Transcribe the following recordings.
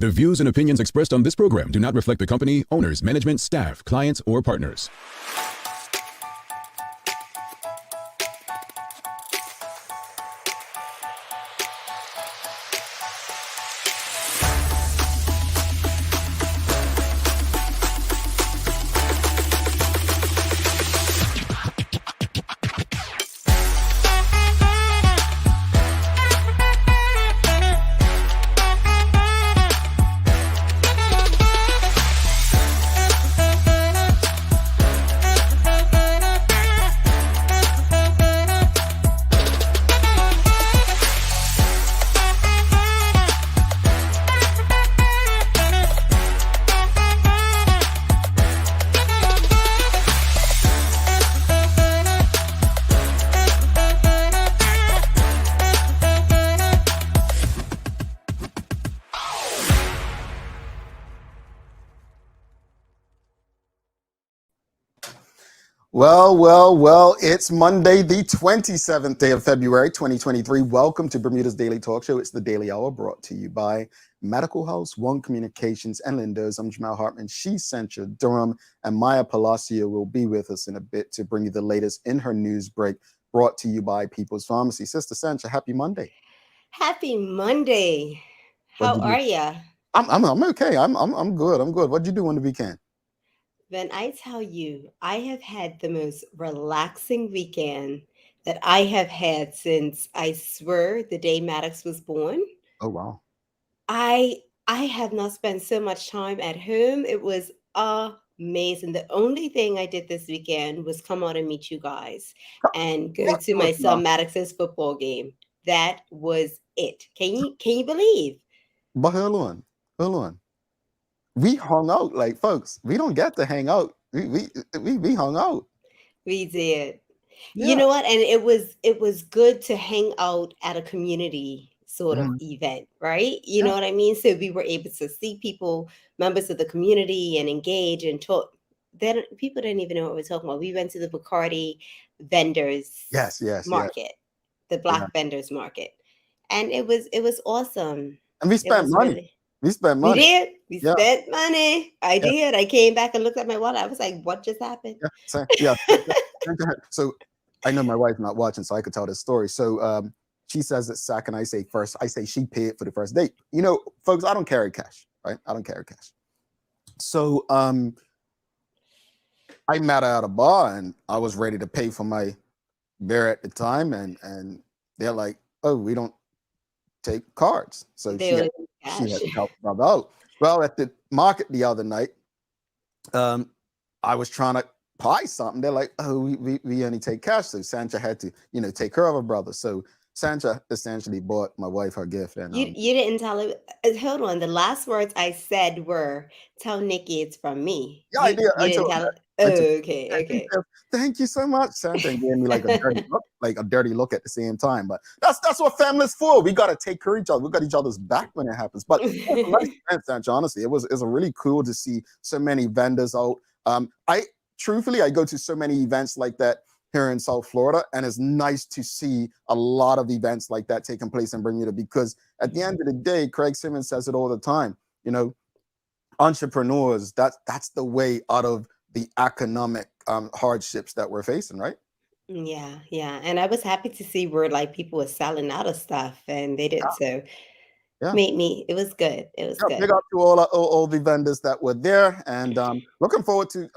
The views and opinions expressed on this program do not reflect the company, owners, management, staff, clients, or partners. Well, it's Monday, the 27th day of February, 2023. Welcome to Bermuda's Daily Talk Show. It's the Daily Hour brought to you by Medical House, One Communications, and Lindos. I'm Jamal Hartman. She's Centra Durham, and Maya Palacio will be with us in a bit to bring you the latest in her news break, brought to you by People's Pharmacy. Sister Centra, happy Monday. Happy Monday. How are you? I'm okay. I'm good. What'd you do on the weekend? When I tell you, I have had the most relaxing weekend that I have had since, I swear, the day Maddox was born. Oh, wow. I have not spent so much time at home. It was amazing. The only thing I did this weekend was come out and meet you guys and go to my son Maddox's football game. That was it. Can you believe? But hold on. We hung out, like, folks. We don't get to hang out. We hung out. We did. Yeah. You know what? And it was good to hang out at a community sort of event, right? You know what I mean? So we were able to see people, members of the community, and engage and talk. Then people didn't even know what we were talking about. We went to the Bacardi vendors market, the Black vendors market, and it was awesome. And we spent money. We spent money. We did. We spent money. I did. I came back and looked at my wallet. I was like, what just happened? So I know my wife's not watching, so I could tell this story. So she says it's second. I say first. I say she paid for the first date. You know, folks, I don't carry cash, right? I don't carry cash. So I met her at a bar and I was ready to pay for my beer at the time. And they're like, oh, we don't take cards. So she had to help brother out. Well, at the market the other night, I was trying to buy something. They're like, oh, we only take cash. So Sancha had to, take care of her brother. So Sancha essentially bought my wife her gift. And you didn't tell her. Hold on. The last words I said were, "Tell Nikki it's from me." Yeah, I did. You didn't tell her. Oh, okay. Thank you so much. Sancha gave me like a dirty look at the same time. But that's what family's for. We gotta take care of each other. We got each other's back when it happens. But it was a nice event, Sancha. Honestly, it was really cool to see so many vendors out. I go to so many events like that here in South Florida, and it's nice to see a lot of events like that taking place in Bermuda, because at the end of the day, Craig Simmons says it all the time, entrepreneurs, that's the way out of the economic hardships that we're facing, right? Yeah. And I was happy to see where like people were selling out of stuff and they did so. It was good. It was good. Big up to all the vendors that were there, and looking forward to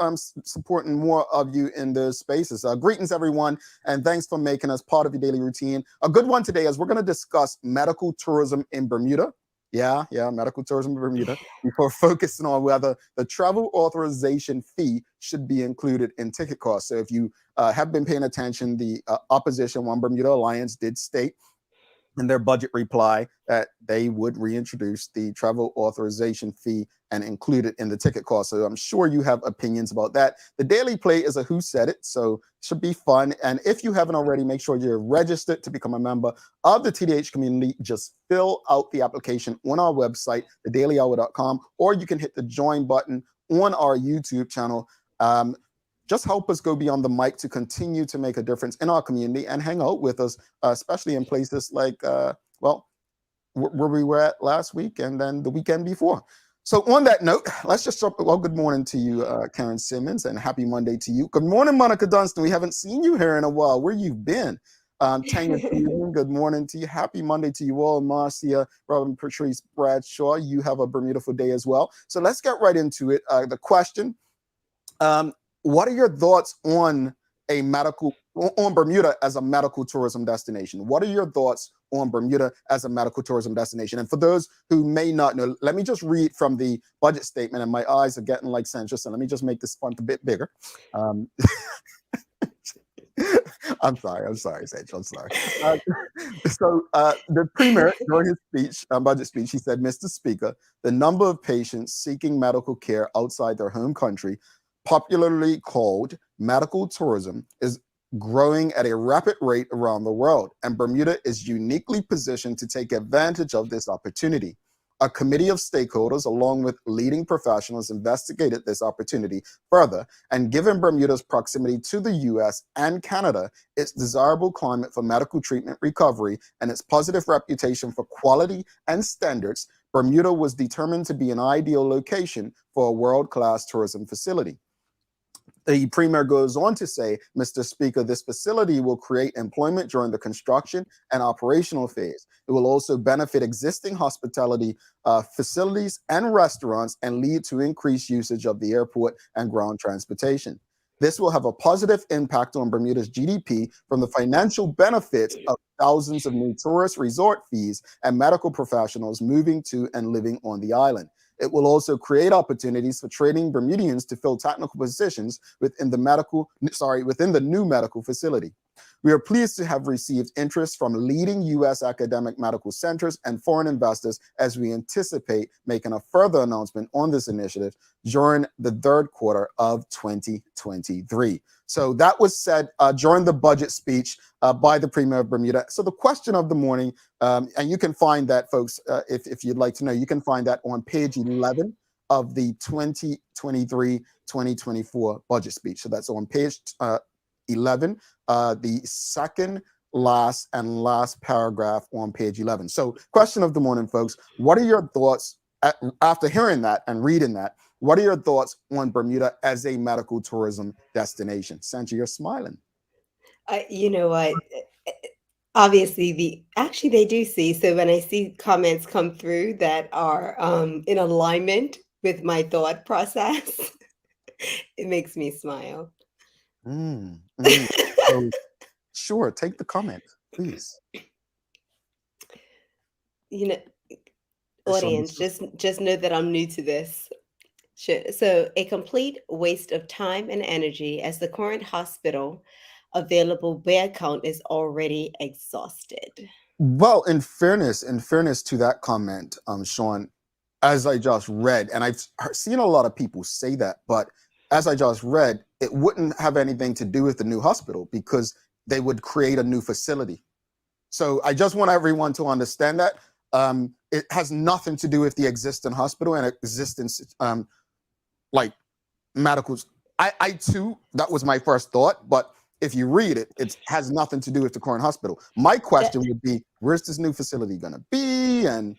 supporting more of you in those spaces. Greetings, everyone, and thanks for making us part of your daily routine. A good one today is we're going to discuss medical tourism in Bermuda. Yeah, medical tourism in Bermuda, before focusing on whether the travel authorization fee should be included in ticket costs. So if you have been paying attention, the opposition, One Bermuda Alliance, did state in their budget reply that they would reintroduce the travel authorization fee and include it in the ticket cost. So I'm sure you have opinions about that. The Daily Play is a Who Said It, so it should be fun. And if you haven't already, make sure you're registered to become a member of the TDH community. Just fill out the application on our website, thedailyhour.com, or you can hit the join button on our YouTube channel. Just help us go beyond the mic to continue to make a difference in our community and hang out with us, especially in places like, where we were at last week and then the weekend before. So on that note, let's just jump. Well, good morning to you, Karen Simmons, and happy Monday to you. Good morning, Monica Dunstan. We haven't seen you here in a while. Where you've been? Tanya Fusion, good morning to you. Happy Monday to you all. Marcia, Robin, Patrice, Bradshaw, you have a beautiful day as well. So let's get right into it. The question, what are your thoughts on Bermuda as a medical tourism destination? What are your thoughts on Bermuda as a medical tourism destination? And for those who may not know, let me just read from the budget statement, and my eyes are getting like Central, so let me just make this font a bit bigger. I'm sorry, Sage. I'm sorry. The premier, during his speech, budget speech, he said, Mr. Speaker, the number of patients seeking medical care outside their home country, popularly called medical tourism, is growing at a rapid rate around the world, and Bermuda is uniquely positioned to take advantage of this opportunity. A committee of stakeholders, along with leading professionals, investigated this opportunity further, and given Bermuda's proximity to the US and Canada, its desirable climate for medical treatment recovery, and its positive reputation for quality and standards, Bermuda was determined to be an ideal location for a world-class tourism facility. The premier goes on to say, Mr. Speaker, this facility will create employment during the construction and operational phase. It will also benefit existing hospitality facilities and restaurants and lead to increased usage of the airport and ground transportation. This will have a positive impact on Bermuda's GDP from the financial benefits of thousands of new tourist resort fees and medical professionals moving to and living on the island. It will also create opportunities for training Bermudians to fill technical positions within the new medical facility. We are pleased to have received interest from leading U.S. academic medical centers and foreign investors as we anticipate making a further announcement on this initiative during the third quarter of 2023. So that was said during the budget speech by the Premier of Bermuda. So the question of the morning, and you can find that, folks, if you'd like to know, you can find that on page 11 of the 2023-2024 budget speech. So that's on page 11, the second last paragraph on page 11. So question of the morning, folks, what are your thoughts after hearing that and reading that? What are your thoughts on Bermuda as a medical tourism destination? Sanji, you're smiling. You know what? Obviously, they do see. So when I see comments come through that are in alignment with my thought process, it makes me smile. So, sure, take the comment, please. You know, audience, just know that I'm new to this. So, a complete waste of time and energy, as the current hospital available bed count is already exhausted. Well, in fairness to that comment, Sean, as I just read, and I've seen a lot of people say that, but as I just read, it wouldn't have anything to do with the new hospital because they would create a new facility. So I just want everyone to understand that it has nothing to do with the existing hospital and existence, like medicals. I too, that was my first thought, but if you read it, it has nothing to do with the current hospital. My question would be, where's this new facility going to be? And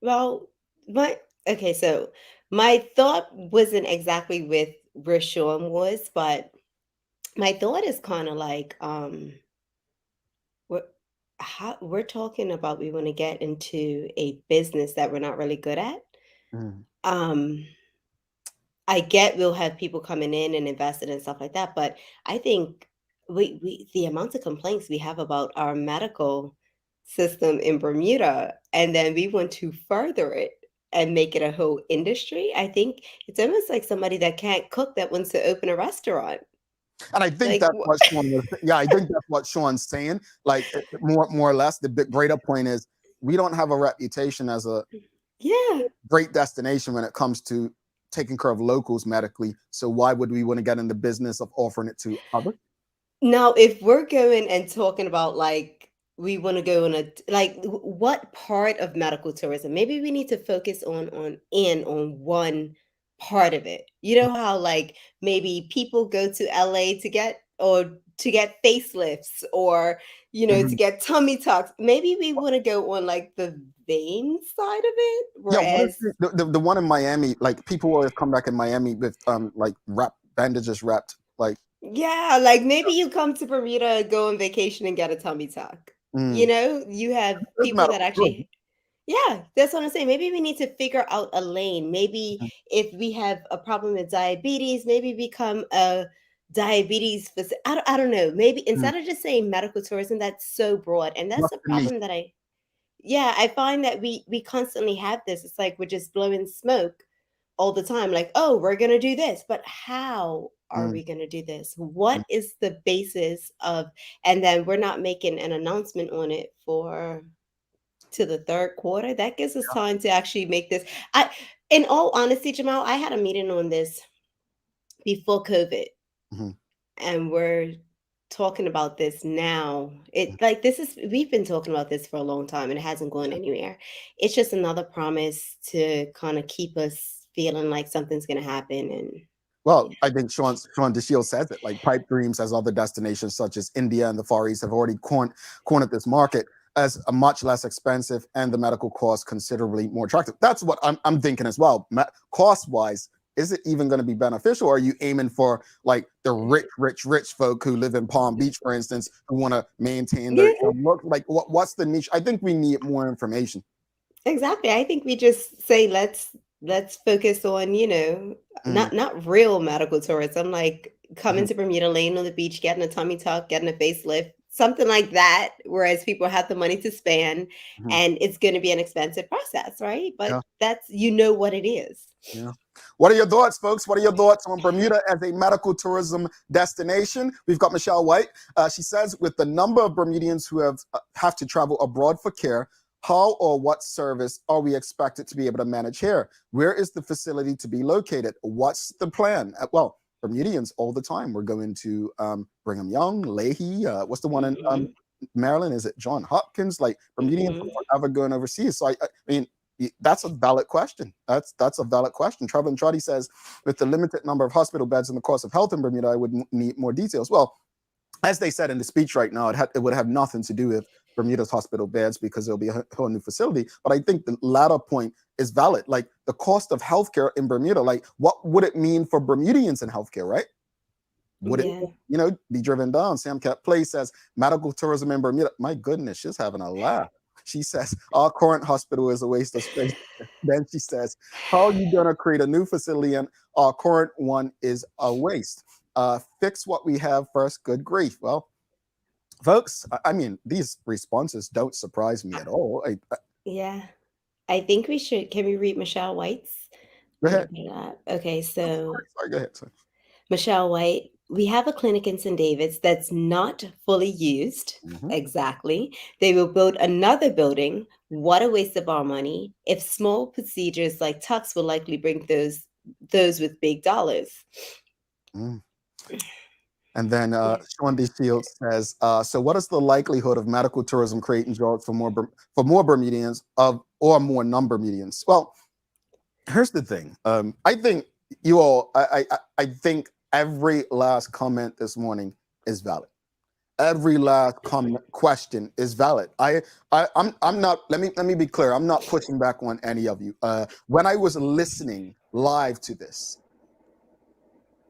well, so my thought wasn't exactly with where Sean was, but my thought is kind of like we're talking about we want to get into a business that we're not really good at. Um, I get we'll have people coming in and invested and stuff like that, but I think we the amount of complaints we have about our medical system in Bermuda, and then we want to further it and make it a whole industry. I think it's almost like somebody that can't cook that wants to open a restaurant. And I think that's what Sean was. Yeah, I think that's what Sean's saying. Like more or less, the greater point is we don't have a reputation as a great destination when it comes to taking care of locals medically. So why would we want to get in the business of offering it to others? Now, if we're going and talking about like we want to go on what part of medical tourism? Maybe we need to focus on one part of it. You know how like maybe people go to LA to get facelifts or to get tummy tucks. Maybe we want to go on like the vein side of it, Yeah, what is whereas the one in Miami? Like people always come back in Miami with like bandages wrapped. Like yeah, like maybe you come to Bermuda, go on vacation, and get a tummy tuck. mm, You have doesn't people matter. that actually, yeah, that's what I'm saying. Maybe we need to figure out a lane. Maybe if we have a problem with diabetes, maybe become a diabetes. I don't know. Maybe Mm, instead of just saying medical tourism, that's so broad, and that's what's the the niche? problem that I find that we constantly have this. It's like we're just blowing smoke all the time. Like, oh, we're gonna do this, but how are Mm, we gonna do this? mm, What is the basis of? And then we're not making an announcement on it for to the third quarter. That gives us time to actually make this. In all honesty, Jamal, I had a meeting on this before COVID, mhm. and we're talking about this now. It like this is we've been talking about this for a long time and it hasn't gone anywhere. It's just another promise to kind of keep us feeling like something's gonna happen and Well, yeah. I think Sean DeShield says it. Like pipe dreams, as other destinations such as India and the Far East have already cornered this market as a much less expensive and the medical cost considerably more attractive. That's what I'm thinking as well. Cost wise, is it even going to be beneficial? Or are you aiming for like the rich folk who live in Palm Beach, for instance, who want to maintain their Yeah, look? Like, what's the niche? I think we need more information. exactly. I think we just say let's focus on, Mm, not real medical tourism, like coming mhm, to Bermuda, laying on the beach, getting a tummy tuck, getting a facelift, something like that, whereas people have the money to spend mhm. and it's going to be an expensive process, right? But Yeah. that's what it is. Yeah. What are your thoughts, folks? What are your thoughts on Bermuda as a medical tourism destination? We've got Michelle White. She says, with the number of Bermudians who have to travel abroad for care, how or what service are we expected to be able to manage here? Where is the facility to be located? What's the plan? Well, Bermudians all the time. We're going to Brigham Young, Leahy. What's the one in Mhm. Maryland? Is it John Hopkins? Like Bermudians Mhm. are forever going overseas. So I mean, that's a valid question. That's a valid question. Travel and Trotty says, with the limited number of hospital beds and the cost of health in Bermuda, I would need more details. Well, as they said in the speech right now, it would have nothing to do with Bermuda's hospital beds because it'll be a whole new facility. But I think the latter point is valid. Like the cost of healthcare in Bermuda, like what would it mean for Bermudians in healthcare, right? Would it, Yeah. be driven down? Sam Cat Play says medical tourism in Bermuda. My goodness, she's having a laugh. She says our current hospital is a waste of space. Then she says, how are you gonna create a new facility and our current one is a waste? Fix what we have first. Good grief. Well, folks, I mean, these responses don't surprise me at all. Yeah. I think we should can we read Michelle White's? Go Let me ahead. put it up. Okay, so Sorry, go ahead. Sorry. Michelle White, we have a clinic in St. David's that's not fully used. Mhm. Exactly. They will build another building. What a waste of our money. If small procedures like tucks will likely bring those with big dollars. Mm. And then Yeah. Sean D. Shields says, so what is the likelihood of medical tourism creating jobs for more Bermudians or more non-Bermudians? Well, here's the thing. I think you all, I think every last comment this morning is valid. Every last question is valid. I'm not. Let me be clear. I'm not pushing back on any of you. When I was listening live to this,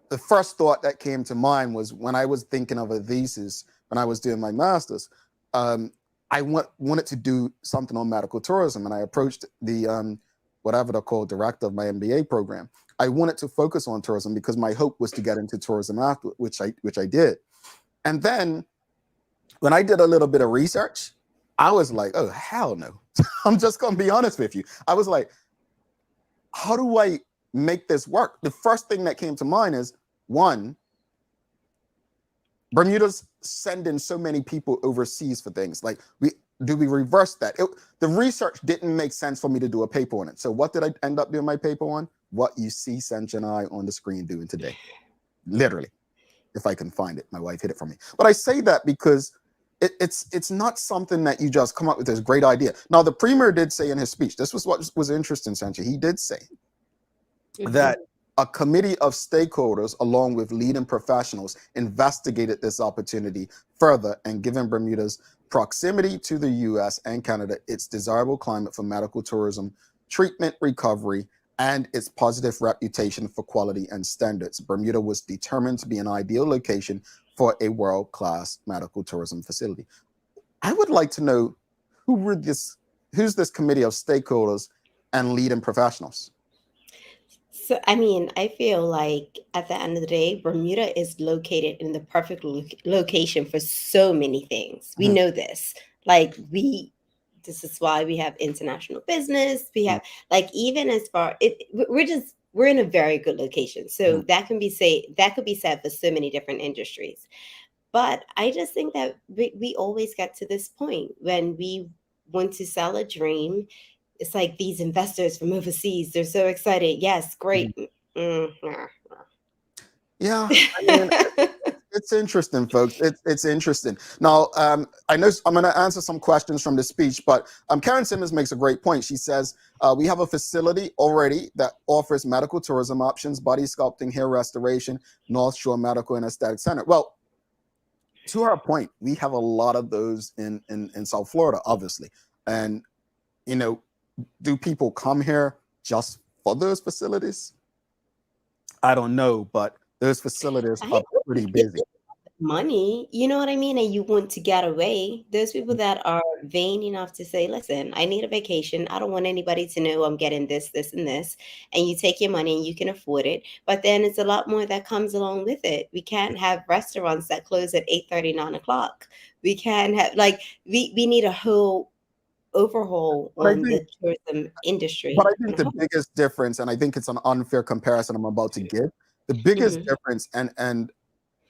the first thought that came to mind was when I was thinking of a thesis when I was doing my master's. Um, I wanted to do something on medical tourism, and I approached the whatever they're called, director of my MBA program. I wanted to focus on tourism because my hope was to get into tourism after, which I did. And then when I did a little bit of research, I was like, oh hell no. I'm just gonna be honest with you. I was like, how do I make this work? The first thing that came to mind is one, Bermuda's sending so many people overseas for things. Like, we reverse that? The research didn't make sense for me to do a paper on it. So what did I end up doing my paper on? What you see Sench and I on the screen doing today. Literally, if I can find it. My wife hid it from me. But I say that because it's not something that you just come up with this great idea. Now, the premier did say in his speech, this was what was interesting, Sancha. He did say Mhm. that A committee of stakeholders, along with leading professionals, investigated this opportunity further, and given Bermuda's proximity to the US and Canada, its desirable climate for medical tourism, treatment recovery, and its positive reputation for quality and standards, Bermuda was determined to be an ideal location for a world-class medical tourism facility. I would like to know who's this committee of stakeholders and leading professionals? So, I mean, I feel like at the end of the day, Bermuda is located in the perfect location for so many things. We Mhm, know this. Like, this is why we have international business. We mhm, have, like, even as far, we're in a very good location. So mhm. that could be said for so many different industries. But I just think that we always get to this point when we want to sell a dream. It's like these investors from overseas, they're so excited. Yes, Mhm. great. Nah. Yeah, I mean, it's interesting, folks. It's interesting. Now, I know I'm going to answer some questions from the speech, but Karen Simmons makes a great point. She says we have a facility already that offers medical tourism options, body sculpting, hair restoration, North Shore Medical and Aesthetic Center. Well, to our point, we have a lot of those in South Florida, obviously, and you know, do people come here just for those facilities? I don't know, but those facilities I are think pretty if busy. you have money, you know what I mean, and you want to get away, those people that are vain enough to say, "Listen, I need a vacation. I don't want anybody to know I'm getting this, this, and this," and you take your money and you can afford it. But then it's a lot more that comes along with it. We can't have restaurants that close at 8:30, 9 o'clock. We can't have like we need a whole overhaul But I on think the tourism But I industry in think a the whole. biggest difference, and I think it's an unfair comparison I'm about to give, the biggest Mhm. difference, and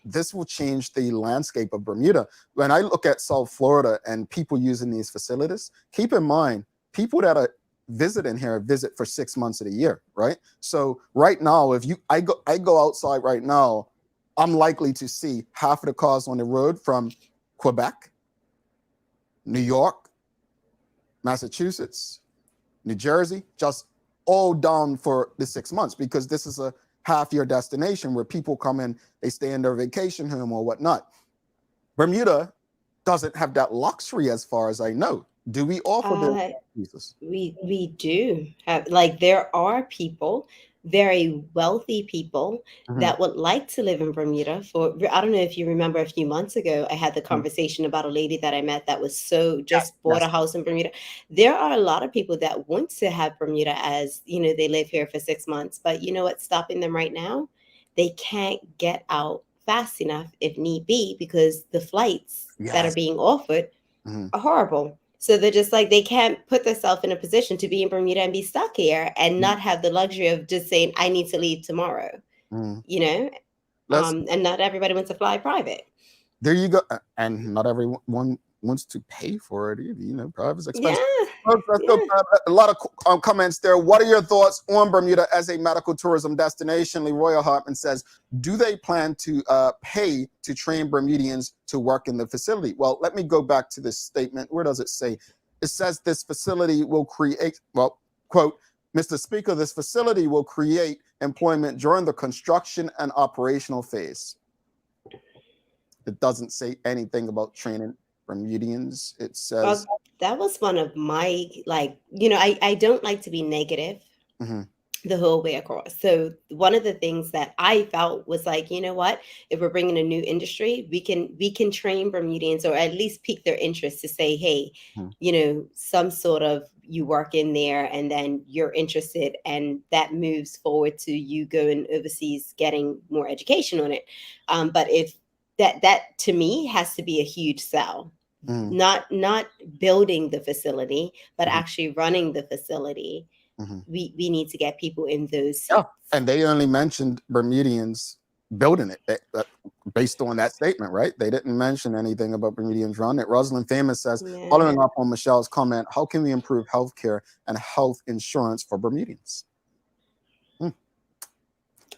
this will change the landscape of Bermuda. When I look at South Florida and people using these facilities, keep in mind, people that are visiting here visit for 6 months of the year, right? So right now, if you I go outside right now, I'm likely to see half of the cars on the road from Quebec, New York, Massachusetts, New Jersey, just all down for the 6 months because this is a half year destination where people come in, they stay in their vacation home or whatnot. Bermuda doesn't have that luxury as far as I know. Do we offer this? Uh, Jesus. we do have, like, there are people, very wealthy people Mhm, that would like to live in Bermuda. For I don't know if you remember, a few months ago I had the mhm. conversation about a lady that I met that was so Yes, just bought a yes. house in Bermuda. There are a lot of people that want to have Bermuda as, they live here for 6 months, but you know what's stopping them right now? They can't get out fast enough if need be because the flights that are Yes. being offered Mhm, are horrible. So they're just like they can't put themselves in a position to be in Bermuda and be stuck here and mhm, not have the luxury of just saying, I need to leave tomorrow, mhm. you know? Let's And not everybody wants to fly private. There you go. And not everyone wants to pay for it either. Private is Yeah, expensive. Let's go. yeah. A lot of comments there. What are your thoughts on Bermuda as a medical tourism destination? Leroy Hartman says, do they plan to pay to train Bermudians to work in the facility? Well, let me go back to this statement. Where does it say? It says this facility will create, well, quote, Mr. Speaker, this facility will create employment during the construction and operational phase. It doesn't say anything about training Bermudians. It Well, says, that was one of my, like, I don't like to be negative mhm, the whole way across. So one of the things that I felt was like, you know what? If we're bringing a new industry, we can train Bermudians or at least pique their interest to say, hey, mhm, some sort of you work in there and then you're interested and that moves forward to you going overseas getting more education on it. But if that to me has to be a huge sell. mhm, Not building the facility, but mhm, actually running the facility. mhm. We need to get people in those Yeah, seats. and they only mentioned Bermudians building it based on that statement, right? They didn't mention anything about Bermudians running it. Rosalind Famous says, Yeah. following up on Michelle's comment, how can we improve healthcare and health insurance for Bermudians? Hmm.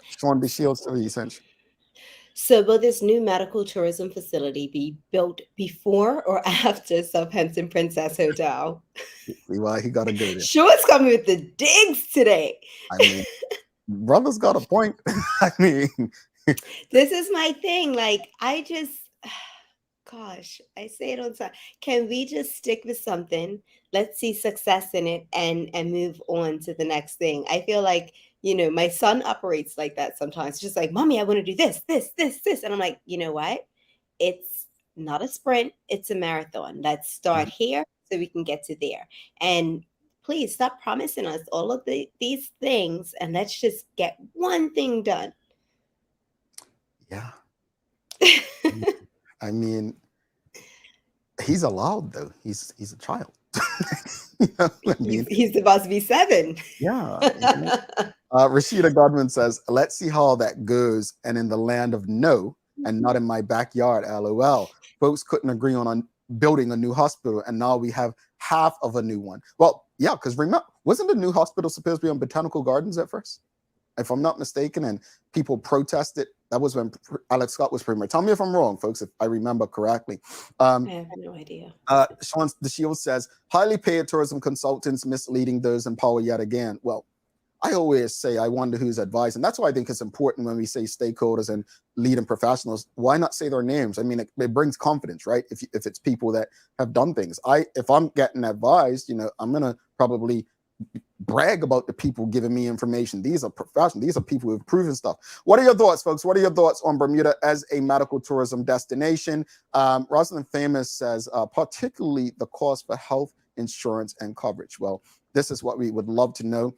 Sean B. Shields to the essential. So will this new medical tourism facility be built before or after Southampton Princess Hotel? See why he got to go there. Sure, it's coming with the digs today. I mean, brother's got a point. I mean, This is my thing. Like, I just, gosh, I say it all the time. Can we just stick with something? Let's see success in it and move on to the next thing. I feel like, my son operates like that sometimes. Just like, mommy, I want to do this, this, this, this. And I'm like, you know what? It's not a sprint, it's a marathon. Let's start here so we can get to there. And please stop promising us all of these things and let's just get one thing done. yeah. I mean, he's allowed though. He's a child. I mean, He's about to be 7. yeah. Rashida Godwin says, "Let's see how that goes." And in the land of no, and not in my backyard, LOL. Folks couldn't agree on building a new hospital, and now we have half of a new one. Well, yeah, because remember, wasn't the new hospital supposed to be on Botanical Gardens at first? If I'm not mistaken, and people protested. That was when Alex Scott was premier. Tell me if I'm wrong, folks, if I remember correctly. I have no idea. Sean the Shield says, highly paid tourism consultants misleading those in power yet again. Well, I always say, I wonder who's advising. That's why I think it's important when we say stakeholders and leading professionals. Why not say their names? I mean, it brings confidence, right? If it's people that have done things. If I'm getting advised, I'm gonna probably brag about the people giving me information. These are professionals. These are people who have proven stuff. What are your thoughts, folks? What are your thoughts on Bermuda as a medical tourism destination? Rosalind Famous says, particularly the cost for health insurance and coverage. Well, this is what we would love to know.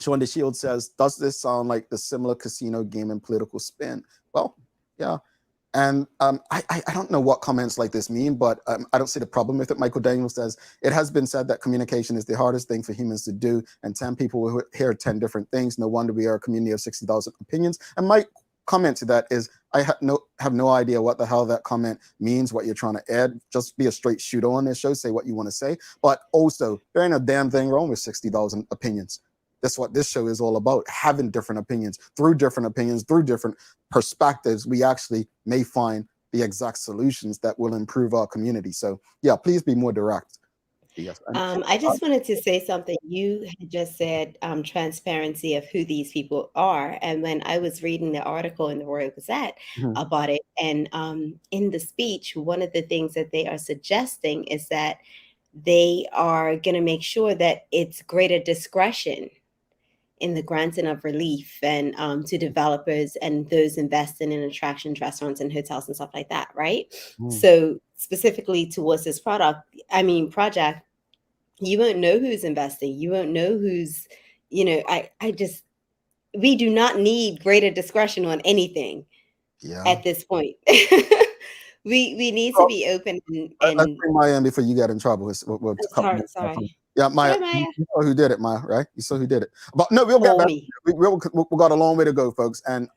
Sean the Shield says, does this sound like the similar casino game and political spin? Well, yeah. And I don't know what comments like this mean, but I don't see the problem with it. Michael Daniels says, it has been said that communication is the hardest thing for humans to do, and 10 people will hear 10 different things. No wonder we are a community of 60,000 opinions. And my comment to that is, I have no idea what the hell that comment means, what you're trying to add. Just be a straight shooter on this show, say what you want to say. But also, there ain't a damn thing wrong with 60,000 opinions. That's what this show is all about, having different opinions, through different perspectives, we actually may find the exact solutions that will improve our community. So yeah, please be more direct. Yes. I just wanted to say something. You had just said transparency of who these people are. And when I was reading the article in the Royal Gazette about it, and in the speech, one of the things that they are suggesting is that they are going to make sure that it's greater discretion in the granting of relief and to developers and those investing in attractions, restaurants, and hotels and stuff like that, right? So specifically towards this project, you won't know who's investing. You won't know who's, we do not need greater discretion on anything at this point. we need to be open and let's bring Maya in before you get in trouble. sorry. Yeah, Maya, you saw who did it, Maya, right? You saw who did it. But no, we'll get back. We got a long way to go, folks. And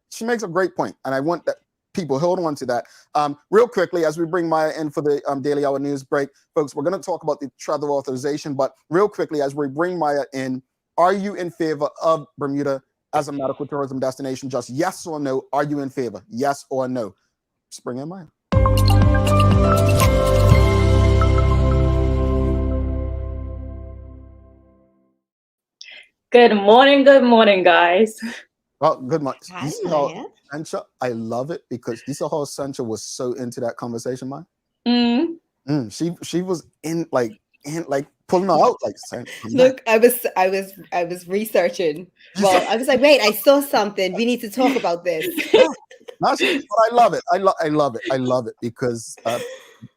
she makes a great point, and I want that people hold on to that. Real quickly, as we bring Maya in for the Daily Hour news break, folks, we're going to talk about the travel authorization. But real quickly, as we bring Maya in, are you in favor of Bermuda as a medical tourism destination? Just yes or no. Are you in favor? Yes or no? Just bring in Maya. Good morning, guys. Well, good morning. Hi, Maya. Sancha, I love it because you saw how Sancha was so into that conversation, Maya. She was in pulling her out like. Look, I was researching. Well, I was like, wait, I saw something. We need to talk about this. But I love it. I love it because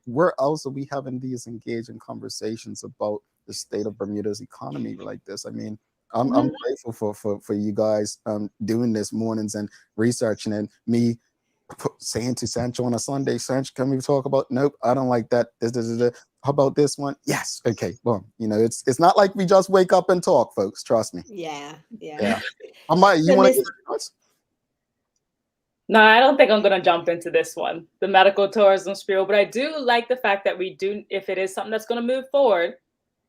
where else are we having these engaging conversations about the state of Bermuda's economy like this? I mean, I'm grateful for you guys doing this mornings and researching, and me saying to Sancho on a Sunday, Sancho, can we talk about? Nope, I don't like that. How about this one? Yes. Okay. Well, it's not like we just wake up and talk, folks. Trust me. Yeah. Maya, you want to get your thoughts? No, I don't think I'm going to jump into this one, the medical tourism spiel, but I do like the fact that we do, if it is something that's going to move forward,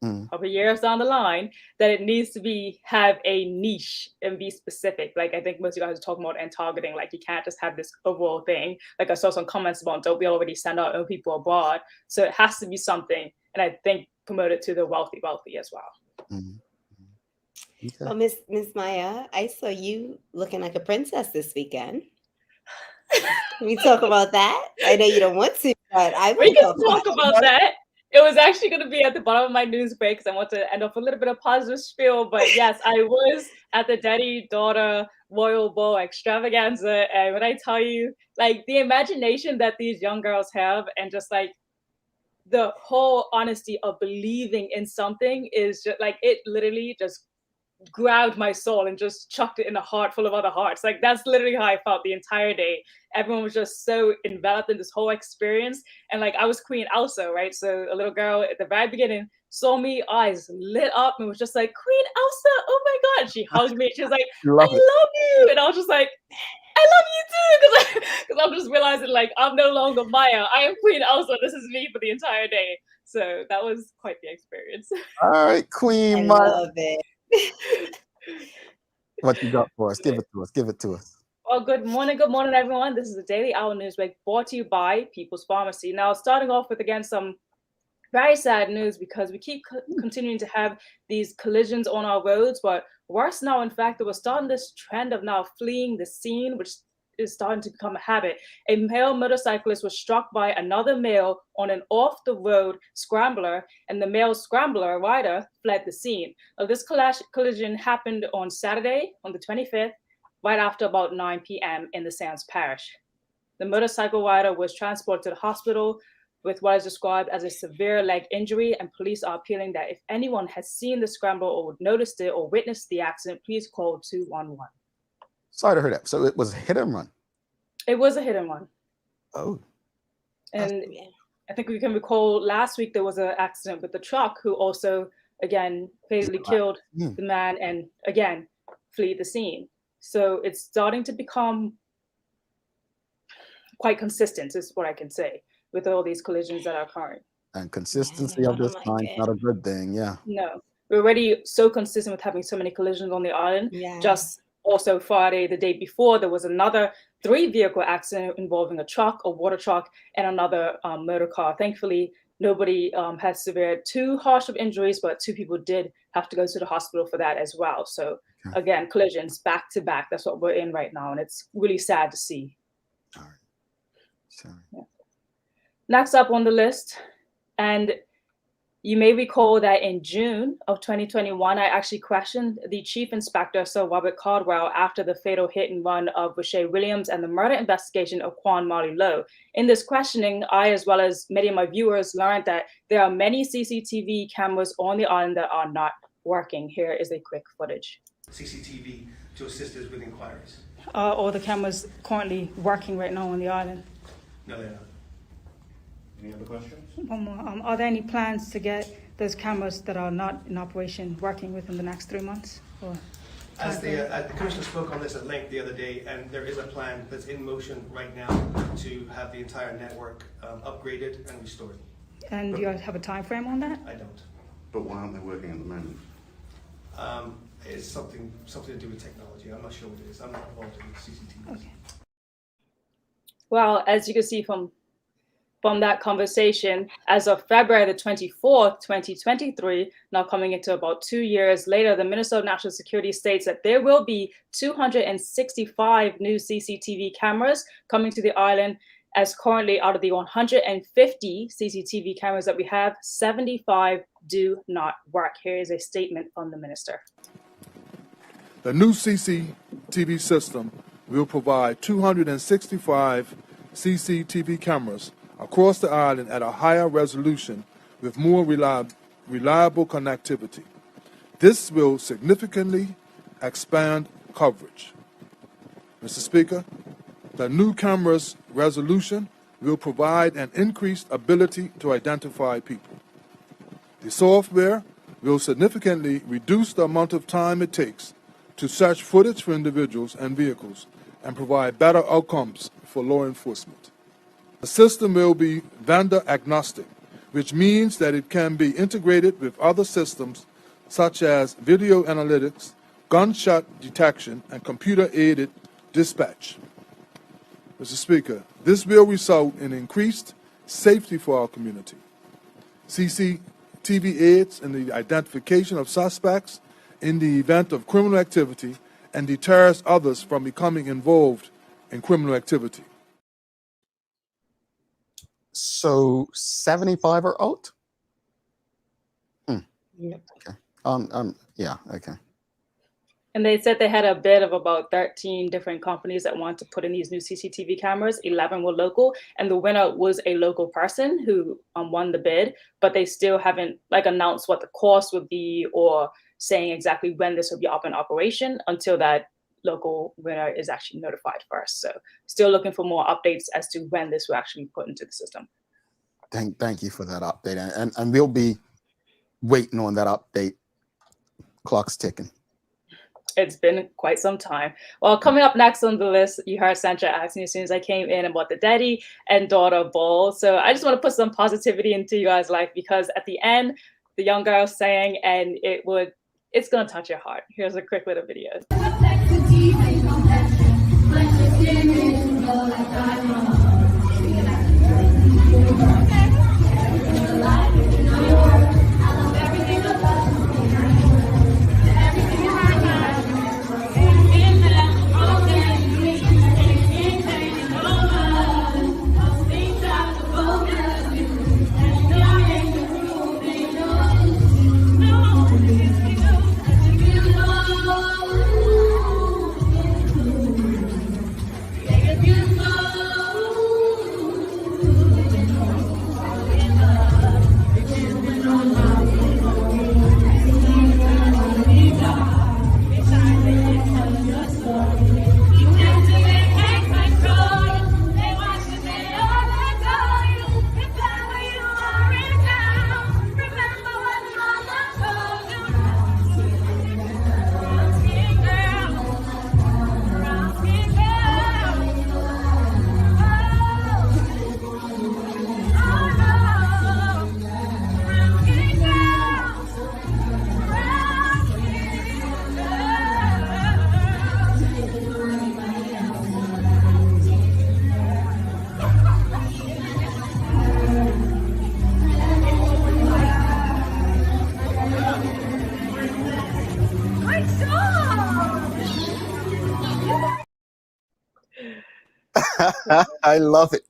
a couple years down the line, that it needs to have a niche and be specific. Like I think most of you guys are talking about and targeting, like you can't just have this overall thing. Like I saw some comments about, don't we already send our own people abroad? So it has to be something, and I think promote it to the wealthy as well. Okay. Well, Miss Maya, I saw you looking like a princess this weekend. Can we talk about that? I know you don't want to, but I We want to can talk talk about it. about that. It was actually going to be at the bottom of my news break because I want to end off a little bit of positive spiel. But yes, I was at the daddy-daughter Royal Bowl extravaganza. And when I tell you, like, the imagination that these young girls have and just like the whole honesty of believing in something is just like, it literally just grabbed my soul and just chucked it in a heart full of other hearts. Like that's literally how I felt the entire day. Everyone was just so enveloped in this whole experience. And like I was Queen Elsa, right? So a little girl at the very beginning saw me, eyes lit up, and was just like, Queen Elsa, oh my God. And she hugged me. She was like, I Love it. love you. And I was just like, I love you too. Because I'm just realizing like I'm no longer Maya. I am Queen Elsa. This is me for the entire day. So that was quite the experience. All right, I Queen Maya. love it. What you got for us? Give it to us. Give it to us. Well, good morning, everyone. This is the Daily Owl Newsbreak brought to you by People's Pharmacy. Now, starting off with again some very sad news because we keep continuing to have these collisions on our roads, but worse now, in fact, that we're starting this trend of now fleeing the scene, which is starting to become a habit. A male motorcyclist was struck by another male on an off-the-road scrambler, and the male scrambler rider fled the scene. Now, this collision happened on Saturday, on the 25th, right after about 9 p.m. in the Sands Parish. The motorcycle rider was transported to the hospital with what is described as a severe leg injury, and police are appealing that if anyone has seen the scramble or noticed it or witnessed the accident, please call 211. Sorry to hear that. So it was a hit and run. It was a hit and run. Oh. And I think we can recall last week there was an accident with the truck who also, again, fatally killed the man and, again, fled the scene. So it's starting to become quite consistent, is what I can say, with all these collisions that are occurring. And consistency of this kind is not a good thing. Yeah. No, we're already so consistent with having so many collisions on the island. Yeah. Just also Friday, the day before, there was another 3-vehicle accident involving a truck, a water truck, and another motor car. Thankfully, nobody has severe too harsh of injuries, but 2 people did have to go to the hospital for that as well. So again, collisions back to back. That's what we're in right now, and it's really sad to see. All right. Sorry. Yeah. Next up on the list, and you may recall that in June of 2021, I actually questioned the Chief Inspector, Sir Robert Caldwell, after the fatal hit and run of Rashay Williams and the murder investigation of Quan Marley Lowe. In this questioning, I, as well as many of my viewers, learned that there are many CCTV cameras on the island that are not working. Here is a quick footage. CCTV to assist us with inquiries. Are all the cameras currently working right now on the island? No, they're not. Any other questions? One more. Are there any plans to get those cameras that are not in operation working within the next 3 months? Or As the Commissioner spoke on this at length the other day, and there is a plan that's in motion right now to have the entire network upgraded and restored. And do you have a time frame on that? I don't. But why aren't they working at the moment? It's something to do with technology. I'm not sure what it is. I'm not involved in CCTV. Okay. Well, as you can see from that conversation, as of February the 24th, 2023, now coming into about 2 years later, the Minister of National Security states that there will be 265 new CCTV cameras coming to the island, as currently out of the 150 CCTV cameras that we have, 75 do not work. Here is a statement from the minister. The new CCTV system will provide 265 CCTV cameras across the island at a higher resolution with more reliable connectivity. This will significantly expand coverage. Mr. Speaker, the new camera's resolution will provide an increased ability to identify people. The software will significantly reduce the amount of time it takes to search footage for individuals and vehicles and provide better outcomes for law enforcement. The system will be vendor agnostic, which means that it can be integrated with other systems such as video analytics, gunshot detection, and computer-aided dispatch. Mr. Speaker, this will result in increased safety for our community. CCTV aids in the identification of suspects in the event of criminal activity and deters others from becoming involved in criminal activity. So 75 or out? Yep. Okay. Yeah, okay. And they said they had a bid of about 13 different companies that want to put in these new CCTV cameras. 11 were local, and the winner was a local person who won the bid, but they still haven't announced what the cost would be or saying exactly when this will be up in operation until that local winner is actually notified first. So still looking for more updates as to when this will actually be put into the system. Thank you for that update. And we'll be waiting on that update. Clock's ticking. It's been quite some time. Well, coming up next on the list, you heard Sandra ask me as soon as I came in about the daddy and daughter ball. So I just want to put some positivity into you guys' life, because at the end, the young girl sang, and it's going to touch your heart. Here's a quick little video. I love it.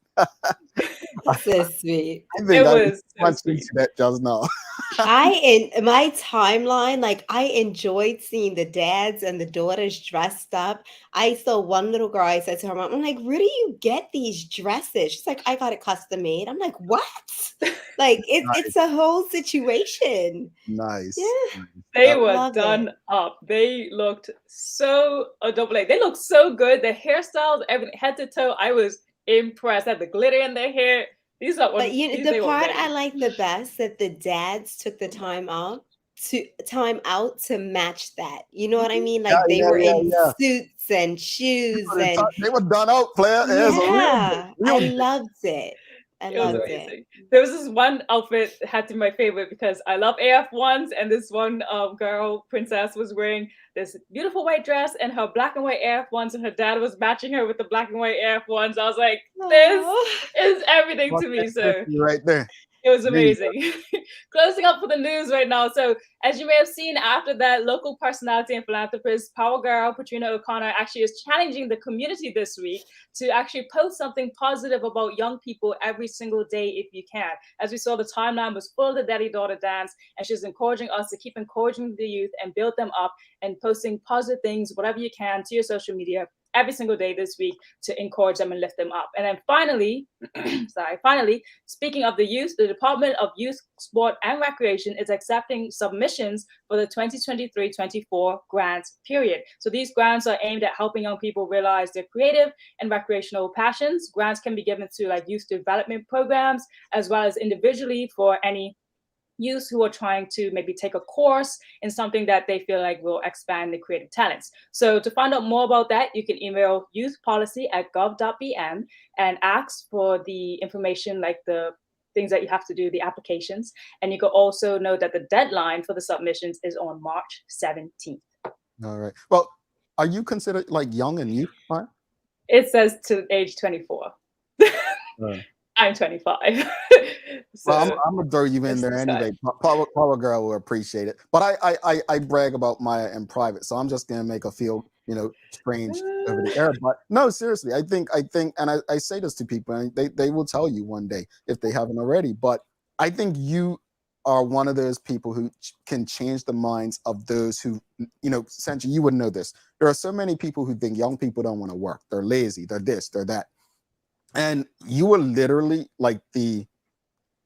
So sweet. I It think I was so watched sweet. that just now. In my timeline, like I enjoyed seeing the dads and the daughters dressed up. I saw one little girl, I said to her mom, I'm like, where do you get these dresses? She's like, I got it custom made. I'm like, what? Like it's a whole situation. Nice. Yeah. They Uh, were Love done it. up. They looked so adorable. Like, they looked so good. The hairstyles, everything, head to toe. I was impressed. Had the glitter in their hair. These are But the they were part I ready. like the best that the dads took the time out to match that. You know what I Mhm. mean? yeah, Like they yeah, were yeah, in yeah. suits and shoes and They were done out, player. It's a yeah, I real loved it. I It was loved it. amazing. There was this one outfit that had to be my favorite because I love AF1s, and this one girl, princess, was wearing this beautiful white dress and her black and white AF1s, and her dad was matching her with the black and white AF1s. I was like, this Oh. is everything to me. So right there. it was There you go. amazing. Closing up for the news right now. So, as you may have seen after that, local personality and philanthropist Power Girl Patrina O'Connor actually is challenging the community this week to actually post something positive about young people every single day if you can. As we saw, the timeline was full of the daddy daughter dance, and she's encouraging us to keep encouraging the youth and build them up and posting positive things, whatever you can, to your social media every single day this week to encourage them and lift them up. And then finally, finally, speaking of the youth, the Department of Youth, Sport and Recreation is accepting submissions for the 2023-24 grants period. So these grants are aimed at helping young people realize their creative and recreational passions. Grants can be given to like youth development programs, as well as individually for any youth who are trying to maybe take a course in something that they feel like will expand their creative talents. So to find out more about that, you can email youthpolicy@gov.bm and ask for the information, like the things that you have to do, the applications. And you can also know that the deadline for the submissions is on March 17th. All right. Well, are you considered like young and youth? Right? It says to age 24. I'm 25. Well, So I'm gonna throw you in it's there this guy. anyway. Power Girl will appreciate it. But I brag about Maya in private, so I'm just gonna make her feel, strange over the air. But no, seriously, I think, and I say this to people, and they will tell you one day if they haven't already. But I think you are one of those people who can change the minds of those who, Sancha, you would know this. There are so many people who think young people don't want to work. They're lazy. They're this. They're that. And you are literally like the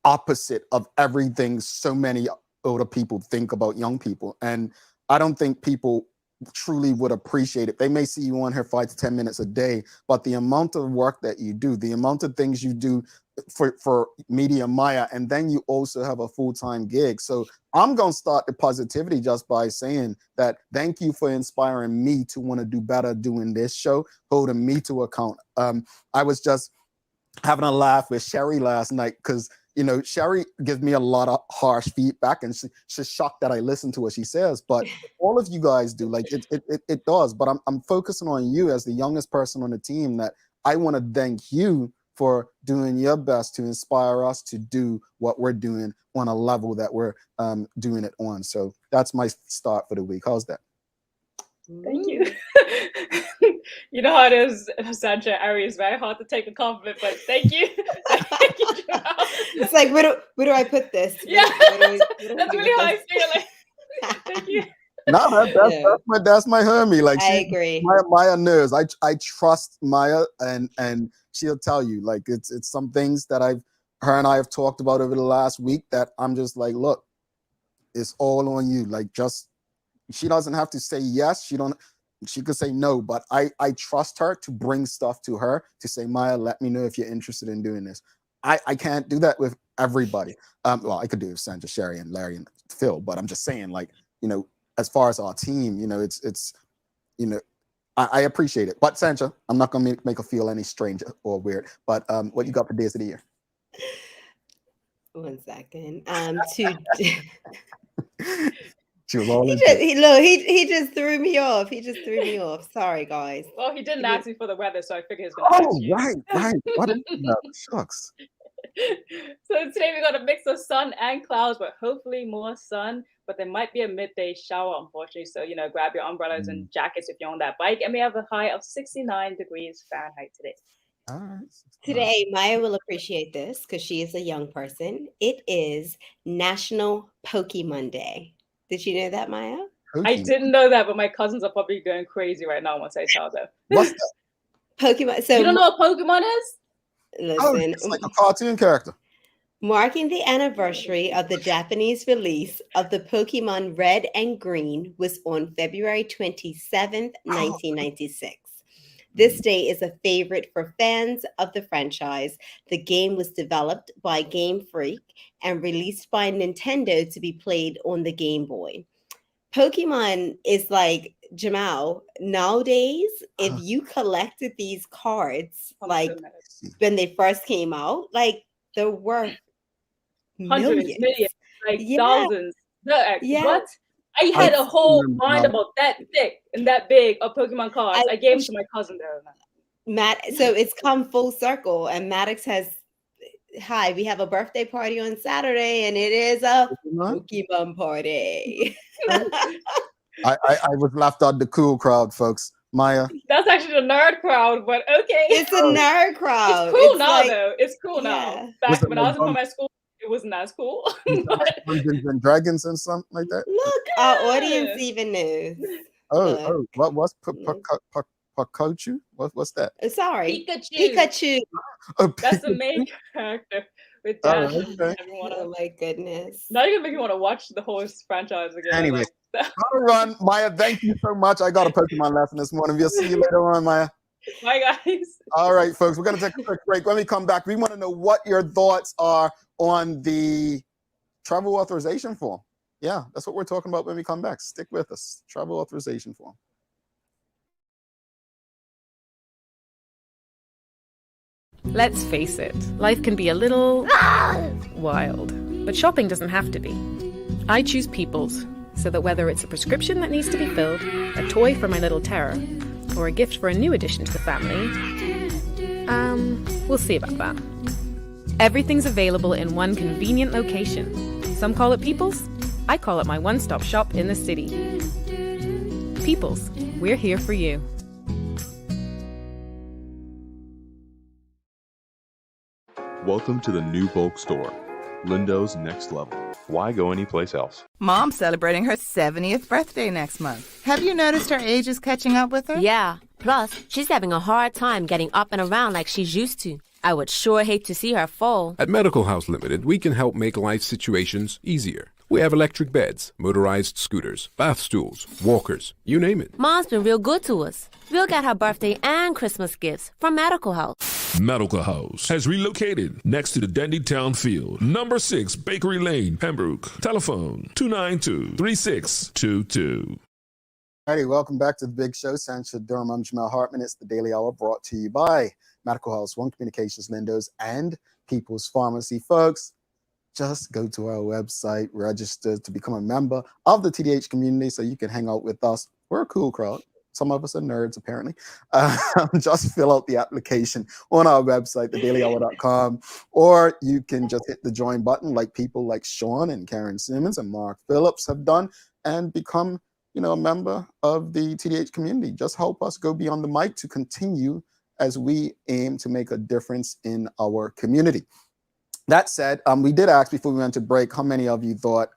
opposite of everything so many older people think about young people. And I don't think people truly would appreciate it. They may see you on here 5 to 10 minutes a day, but the amount of work that you do, the amount of things you do for Media Maya, and then you also have a full-time gig. So I'm going to start the positivity just by saying that thank you for inspiring me to want to do better doing this show, holding me to account. I was just having a laugh with Sherry last night because Sherry gives me a lot of harsh feedback, and she's shocked that I listen to what she says. But all of you guys do, like it does. But I'm focusing on you as the youngest person on the team. That I want to thank you for doing your best to inspire us to do what we're doing on a level that we're doing it on. So that's my start for the week. How's that? Thank you. You know how it is, Sancha. Ari, is very hard to take a compliment, but thank you. Thank you, Joel. It's like, where do I put this? Yeah, where do that's I really put how I this? feel. Like, thank you. No, that's my Hermie. Like I agree. Maya knows. I trust Maya, and she'll tell you. Like it's some things that her and I have talked about over the last week that I'm just like, look, it's all on you. Like she doesn't have to say yes. She could say no, but I trust her to bring stuff to her to say, Maya, let me know if you're interested in doing this. I can't do that with everybody. Well, I could do it with Sandra, Sherry, and Larry and Phil, but I'm just saying, like, as far as our team, it's I appreciate it. But Sandra, I'm not gonna make her feel any strange or weird. But what you got for days of the year? 1 second. She was all he just threw me off. He just threw me off. Sorry, guys. Well, he didn't ask me for the weather, so I figured he was going to ask you. Right. What is that? Shucks. So today we got a mix of sun and clouds, but hopefully more sun. But there might be a midday shower, unfortunately. So, grab your umbrellas and jackets if you're on that bike. And we have a high of 69 degrees Fahrenheit today. All right. Today, Maya will appreciate this because she is a young person. It is National Pokemon Day. Did you know that, Maya? I didn't know that, but my cousins are probably going crazy right now once I tell them. What's that? Pokemon. So you don't know what Pokemon is? Listen, it's like a cartoon character. Marking the anniversary of the Japanese release of the Pokemon Red and Green was on February 27th, 1996. This day is a favorite for fans of the franchise. The game was developed by Game Freak and released by Nintendo to be played on the Game Boy. Pokemon is like, Jamal, nowadays, if you collected these cards, like when they first came out, like they're worth hundreds, millions, like thousands. Yeah. What? I had a whole bind about that thick and that big of Pokemon cards. I gave them to my cousin there. So it's come full circle, and Maddox has. Hi, we have a birthday party on Saturday, and it is a Pokemon party. I was left out the cool crowd, folks. Maya. That's actually the nerd crowd, but okay. It's a nerd crowd. It's cool now, though. It's cool now. Back when I was in my school, it wasn't as cool. Dungeons and Dragons and something like that. Look, our audience even knows. What's Pikachu? What's that? Sorry, Pikachu. That's the main character with Dash. Oh my goodness! Now you're gonna make me want to watch the whole franchise again. Anyway, gotta run, Maya. Thank you so much. I got a Pokemon lesson this morning. We'll see you later on, Maya. Bye, guys. All right, folks. We're gonna take a quick break. When we come back, we want to know what your thoughts are on the travel authorization form. Yeah, that's what we're talking about when we come back. Stick with us. Travel authorization form. Let's face it, life can be a little wild, but shopping doesn't have to be. I choose People's, so that whether it's a prescription that needs to be filled, a toy for my little terror, or a gift for a new addition to the family, we'll see about that. Everything's available in one convenient location. Some call it People's. I call it my one-stop shop in the city. People's, we're here for you. Welcome to the new bulk store, Lindo's Next Level. Why go anyplace else? Mom's celebrating her 70th birthday next month. Have you noticed her age is catching up with her? Yeah. Plus, she's having a hard time getting up and around like she's used to. I would sure hate to see her fall. At Medical House Limited, we can help make life situations easier. We have electric beds, motorized scooters, bath stools, walkers, you name it. Mom's been real good to us. We'll get her birthday and Christmas gifts from Medical House. Medical House has relocated next to the Dandy Town Field. Number 6, Bakery Lane, Pembroke. Telephone 292-3622. Alrighty, welcome back to the big show. Sancha Durham, I'm Jamel Hartman. It's the Daily Hour brought to you by Medical House, One Communications, Lindo's, and People's Pharmacy. Folks, just go to our website, register to become a member of the TDH community so you can hang out with us. We're a cool crowd. Some of us are nerds, apparently. Just fill out the application on our website, thedailyhour.com, or you can just hit the join button like people like Sean and Karen Simmons and Mark Phillips have done and become, a member of the TDH community. Just help us go beyond the mic to continue as we aim to make a difference in our community. That said, we did ask before we went to break how many of you thought,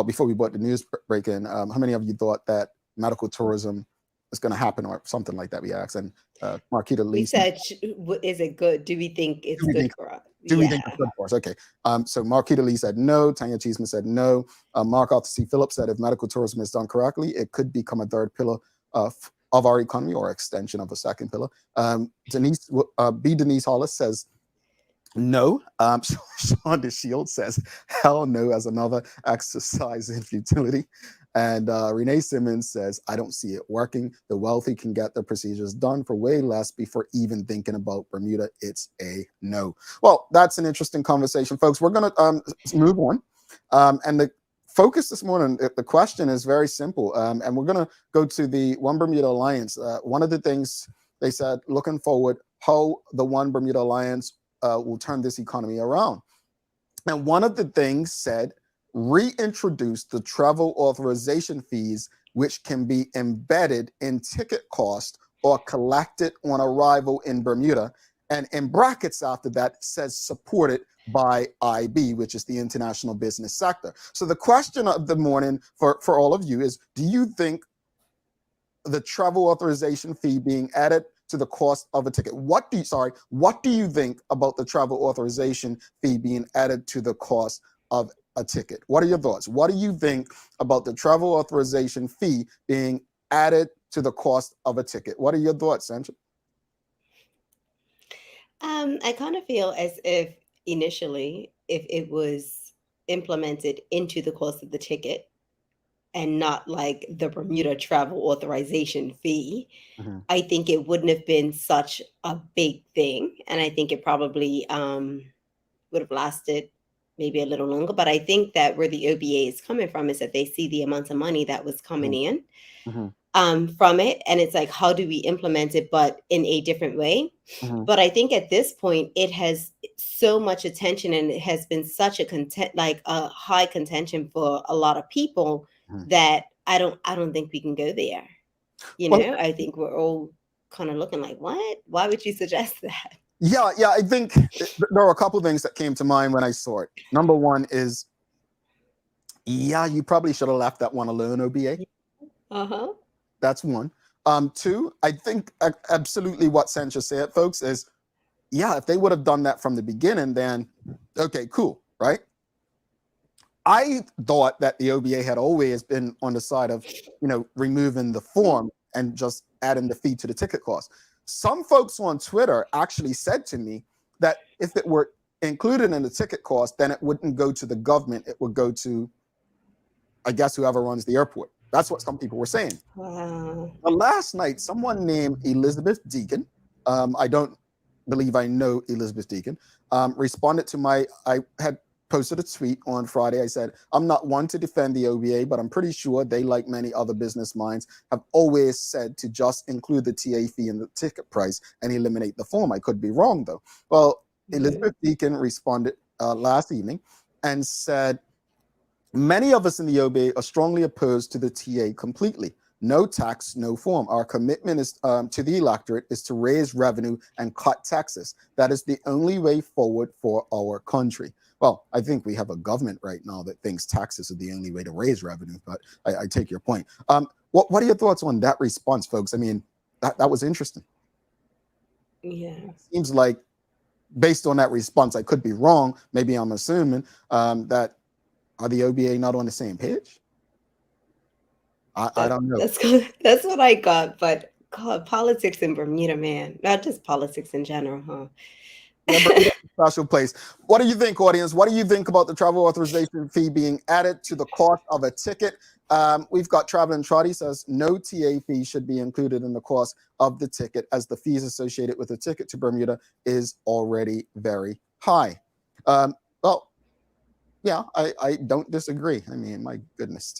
before we brought the news break in, how many of you thought that medical tourism is going to happen or something like that, we asked. And Marquita Lee said, is it good? Do we think it's good for us? Do we think it's good for us? Okay. So Marquita Lee said no. Tanya Cheeseman said no. Mark Arthur C. Phillips said if medical tourism is done correctly, it could become a third pillar of our economy or extension of a second pillar. Denise Hollis says no. Sean DeShield says hell no as another exercise in futility. And Renee Simmons says, I don't see it working. The wealthy can get their procedures done for way less before even thinking about Bermuda. It's a no. Well, that's an interesting conversation, folks. We're going to move on. And the focus this morning, the question is very simple. And we're going to go to the One Bermuda Alliance. One of the things they said, looking forward, how the One Bermuda Alliance will turn this economy around. And one of the things said, reintroduce the travel authorization fees, which can be embedded in ticket cost or collected on arrival in Bermuda. And in brackets after that says supported by IB, which is the international business sector. So the question of the morning for all of you is, do you think the travel authorization fee being added to the cost of a ticket? What do you think about the travel authorization fee being added to the cost of a ticket? What are your thoughts? What do you think about the travel authorization fee being added to the cost of a ticket? What are your thoughts, Sancha? I kind of feel as if initially, if it was implemented into the cost of the ticket and not like the Bermuda travel authorization fee, I think it wouldn't have been such a big thing. And I think it probably would have lasted maybe a little longer. But I think that where the OBA is coming from is that they see the amount of money that was coming in from it. And it's like, how do we implement it, but in a different way? But I think at this point, it has so much attention and it has been such a high contention for a lot of people that I don't think we can go there. I think we're all kind of looking like, what? Why would you suggest that? Yeah, I think there are a couple of things that came to mind when I saw it. Number one is, you probably should have left that one alone, OBA. That's one. Two, I think absolutely what Sancha said, folks, is, if they would have done that from the beginning, then, okay, cool, right? I thought that the OBA had always been on the side of, removing the form and just adding the fee to the ticket cost. Some folks on Twitter actually said to me that if it were included in the ticket cost, then it wouldn't go to the government. It would go to, I guess, whoever runs the airport. That's what some people were saying. Wow. But last night, someone named Elizabeth Deacon, I don't believe I know Elizabeth Deacon, responded to I had posted a tweet on Friday. I said, I'm not one to defend the OBA, but I'm pretty sure they, like many other business minds, have always said to just include the TA fee in the ticket price and eliminate the form. I could be wrong, though. Well, Elizabeth Deacon responded last evening and said, many of us in the OBA are strongly opposed to the TA completely. No tax, no form. Our commitment is to the electorate is to raise revenue and cut taxes. That is the only way forward for our country. Well, I think we have a government right now that thinks taxes are the only way to raise revenue, but I take your point. What are your thoughts on that response, folks? I mean, that was interesting. Yeah. Seems like based on that response, I could be wrong. Maybe I'm assuming that are the OBA not on the same page? I don't know. That's what I got. But God, politics in Bermuda, man, not just politics in general, huh? Yeah, Bermuda's a special place. What do you think, audience? What do you think about the travel authorization fee being added to the cost of a ticket? We've got Travel and Trotty says no TA fee should be included in the cost of the ticket, as the fees associated with a ticket to Bermuda is already very high. Well, yeah, I don't disagree. I mean, my goodness.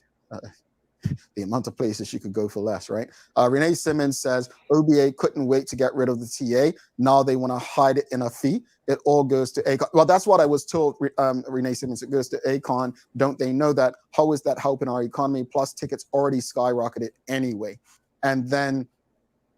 The amount of places you could go for less, right? Renee Simmons says OBA couldn't wait to get rid of the TA. Now they want to hide it in a fee. It all goes to ACON. Well, that's what I was told, Renee Simmons. It goes to ACON. Don't they know that? How is that helping our economy? Plus, tickets already skyrocketed anyway. And then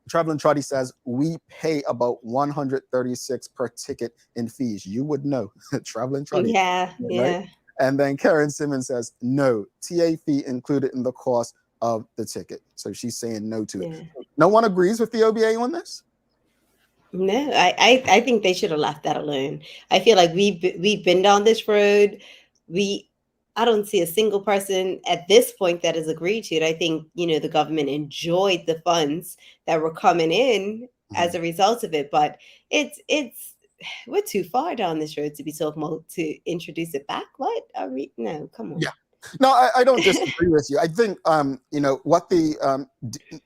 Travel and Trotty says we pay about $136 per ticket in fees. You would know. Travel and Trotty. Yeah, right? yeah. And then Karen Simmons says, no, TA fee included in the cost of the ticket. So she's saying no to it. No one agrees with the OBA on this? No, I think they should have left that alone. I feel like we've been down this road. I don't see a single person at this point that has agreed to it. I think, the government enjoyed the funds that were coming in as a result of it, but we're too far down this road to be talking about to introduce it back. What are we? No, come on. Yeah. No, I don't disagree with you. I think, what the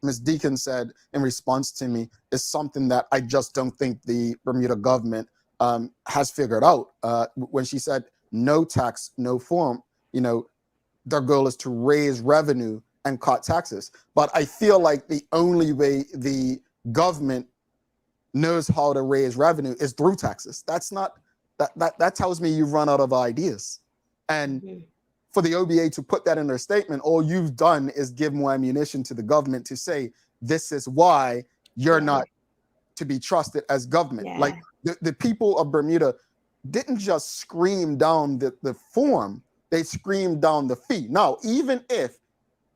Ms. Deacon said in response to me is something that I just don't think the Bermuda government has figured out. When she said no tax, no form, their goal is to raise revenue and cut taxes. But I feel like the only way the government knows how to raise revenue is through taxes. That's not that tells me you've run out of ideas. And for the OBA to put that in their statement, all you've done is give more ammunition to the government to say this is why you're not to be trusted as government. Yeah. Like the people of Bermuda didn't just scream down the form, they screamed down the fee. Now, even if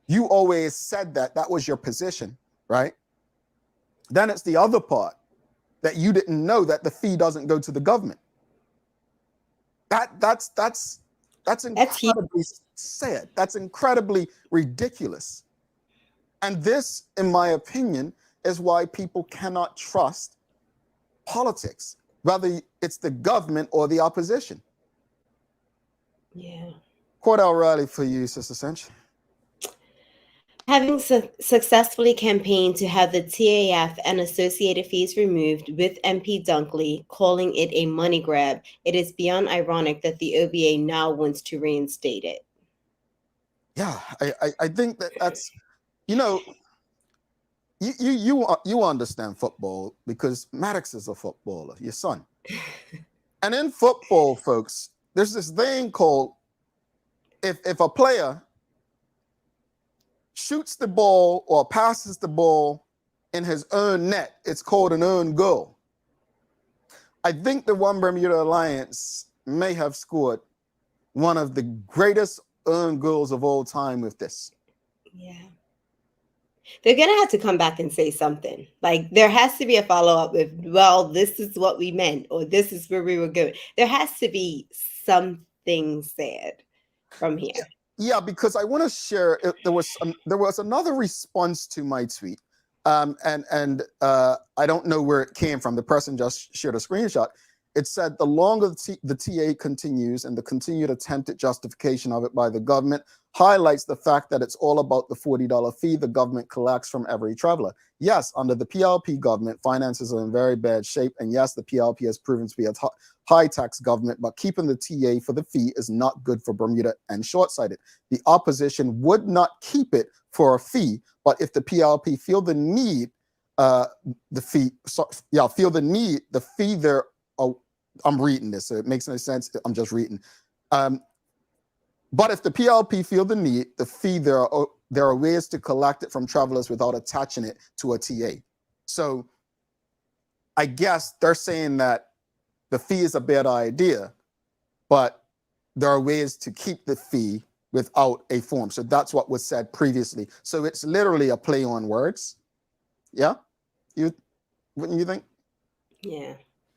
you always said that was your position, right? Then it's the other part that you didn't know that the fee doesn't go to the government. That's incredibly sad. That's incredibly ridiculous. And this, in my opinion, is why people cannot trust politics, whether it's the government or the opposition. Yeah. Cordell Riley for you, Sister Cinch. Having successfully campaigned to have the TAF and associated fees removed, with MP Dunkley calling it a money grab, it is beyond ironic that the OBA now wants to reinstate it. Yeah, I think that's, you understand football because Maddox is a footballer, your son. And in football, folks, there's this thing called if a player shoots the ball or passes the ball in his own net, it's called an own goal. I think the One Bermuda Alliance may have scored one of the greatest own goals of all time with this. Yeah. They're going to have to come back and say something. Like there has to be a follow-up with, well, this is what we meant, or this is where we were going. There has to be something said from here. Yeah, because I want to share. There was another response to my tweet, and I don't know where it came from. The person just shared a screenshot. It said the longer the TA continues and the continued attempted justification of it by the government highlights the fact that it's all about the $40 fee the government collects from every traveler. Yes, under the PLP government, finances are in very bad shape. And yes, the PLP has proven to be a high tax government, but keeping the TA for the fee is not good for Bermuda and short-sighted. The opposition would not keep it for a fee, but if the PLP feel the need, the fee there I'm reading this, so it makes no sense. I'm just reading. But if the PLP feel the need, the fee, there are ways to collect it from travelers without attaching it to a TA. So I guess they're saying that the fee is a bad idea, but there are ways to keep the fee without a form. So that's what was said previously. So it's literally a play on words. Yeah? Wouldn't you think? Yeah.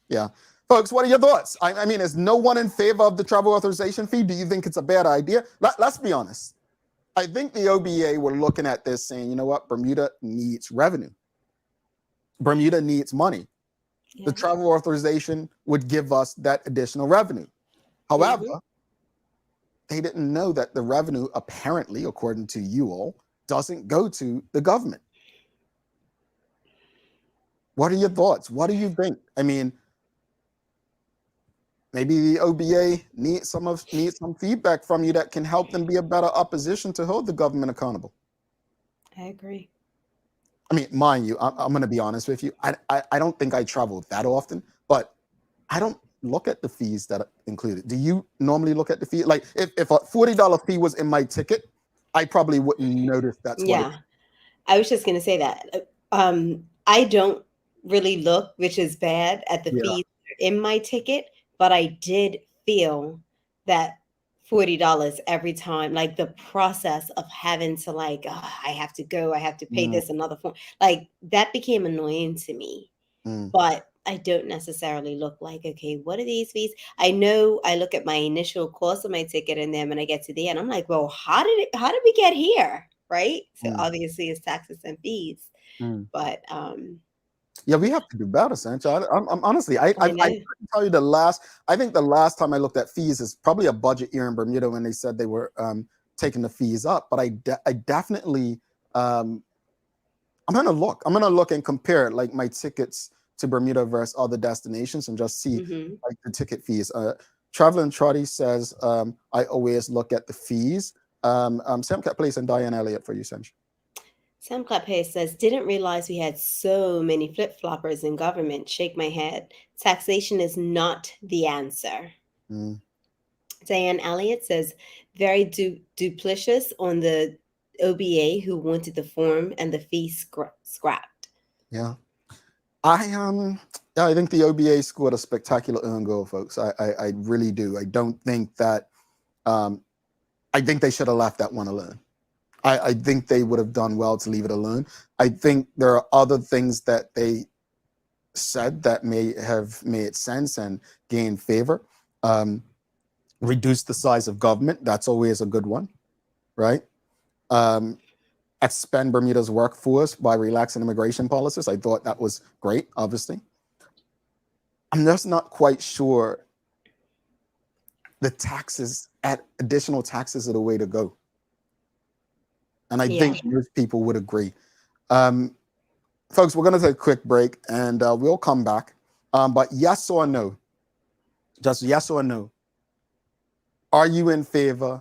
Yeah. Folks, what are your thoughts? I mean, is no one in favor of the travel authorization fee? Do you think it's a bad idea? Let's be honest. I think the OBA were looking at this saying, you know what? Bermuda needs revenue. Bermuda needs money. Yeah. The travel authorization would give us that additional revenue. However, they didn't know that the revenue, apparently, according to you all, doesn't go to the government. What are your thoughts? What do you think? I mean, maybe the OBA needs some feedback from you that can help them be a better opposition to hold the government accountable. I agree. I mean, mind you, I'm going to be honest with you. I don't think I travel that often, but I don't look at the fees that are included. Do you normally look at the fee? Like if a $40 fee was in my ticket, I probably wouldn't notice that's what it is. I was just going to say that. I don't really look, which is bad, at the fees in my ticket, but I did feel that $40 every time, like the process of having to like, I have to go, I have to pay this another form, like that became annoying to me. But I don't necessarily look like, okay, what are these fees? I know I look at my initial cost of my ticket, and then when I get to the end, I'm like, well, how did we get here? Right? So obviously it's taxes and fees. But yeah, we have to do better, Sancho. I'm honestly, I couldn't tell you I think the last time I looked at fees is probably a budget year in Bermuda when they said they were taking the fees up. But I definitely, I'm gonna look and compare like my tickets to Bermuda versus other destinations and just see like the ticket fees. Traveling Trotty says, I always look at the fees. Sam Cat Place and Diane Elliott for you, Sancho. Sam Clappe says, didn't realize we had so many flip-floppers in government. Shake my head. Taxation is not the answer. Diane Elliott says, very duplicitous on the OBA who wanted the form and the fee scrapped. Yeah. I think the OBA scored a spectacular earn goal, folks. I really do. I don't think that I think they should have left that one alone. I think they would have done well to leave it alone. I think there are other things that they said that may have made sense and gained favor. Reduce the size of government. That's always a good one, right? Expand Bermuda's workforce by relaxing immigration policies. I thought that was great, obviously. I'm just not quite sure the additional taxes are the way to go. And I think most people would agree. Folks, we're going to take a quick break and we'll come back. But yes or no, just yes or no, are you in favor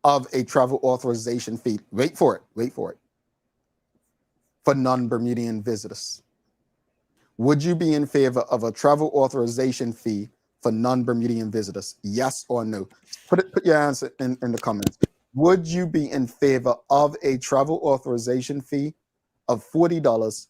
of a travel authorization fee? Wait for it, for non-Bermudian visitors? Would you be in favor of a travel authorization fee for non-Bermudian visitors? Yes or no? Put your answer in the comments. Would you be in favor of a travel authorization fee of $40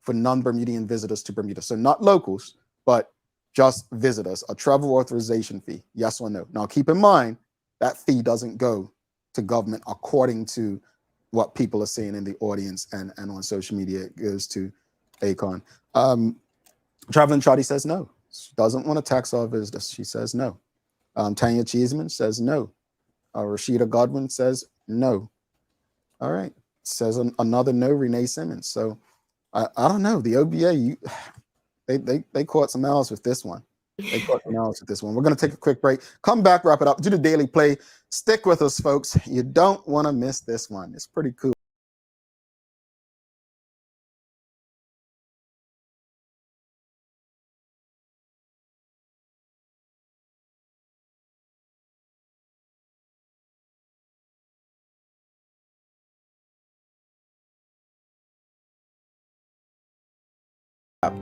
for non-Bermudian visitors to Bermuda? So not locals, but just visitors, a travel authorization fee, yes or no? Now, keep in mind, that fee doesn't go to government according to what people are saying in the audience and on social media. It goes to ACON. Traveling Charlie says no. She doesn't want to tax our visitors. She says no. Tanya Cheeseman says no. Rashida Godwin says no. All right. Says another no, Renee Simmons. So I don't know. The OBA, they caught some else with this one. They caught some else with this one. We're going to take a quick break. Come back, wrap it up. Do the daily play. Stick with us, folks. You don't want to miss this one. It's pretty cool.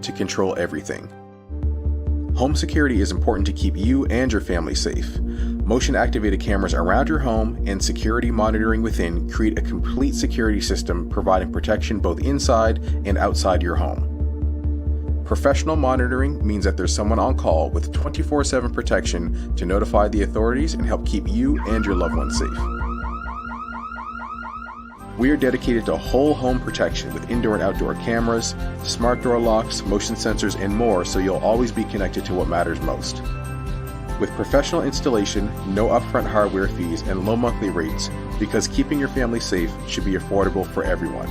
To control everything. Home security is important to keep you and your family safe. Motion-activated cameras around your home and security monitoring within create a complete security system providing protection both inside and outside your home. Professional monitoring means that there's someone on call with 24/7 protection to notify the authorities and help keep you and your loved ones safe. We are dedicated to whole home protection with indoor and outdoor cameras, smart door locks, motion sensors, and more, so you'll always be connected to what matters most. With professional installation, no upfront hardware fees, and low monthly rates, because keeping your family safe should be affordable for everyone.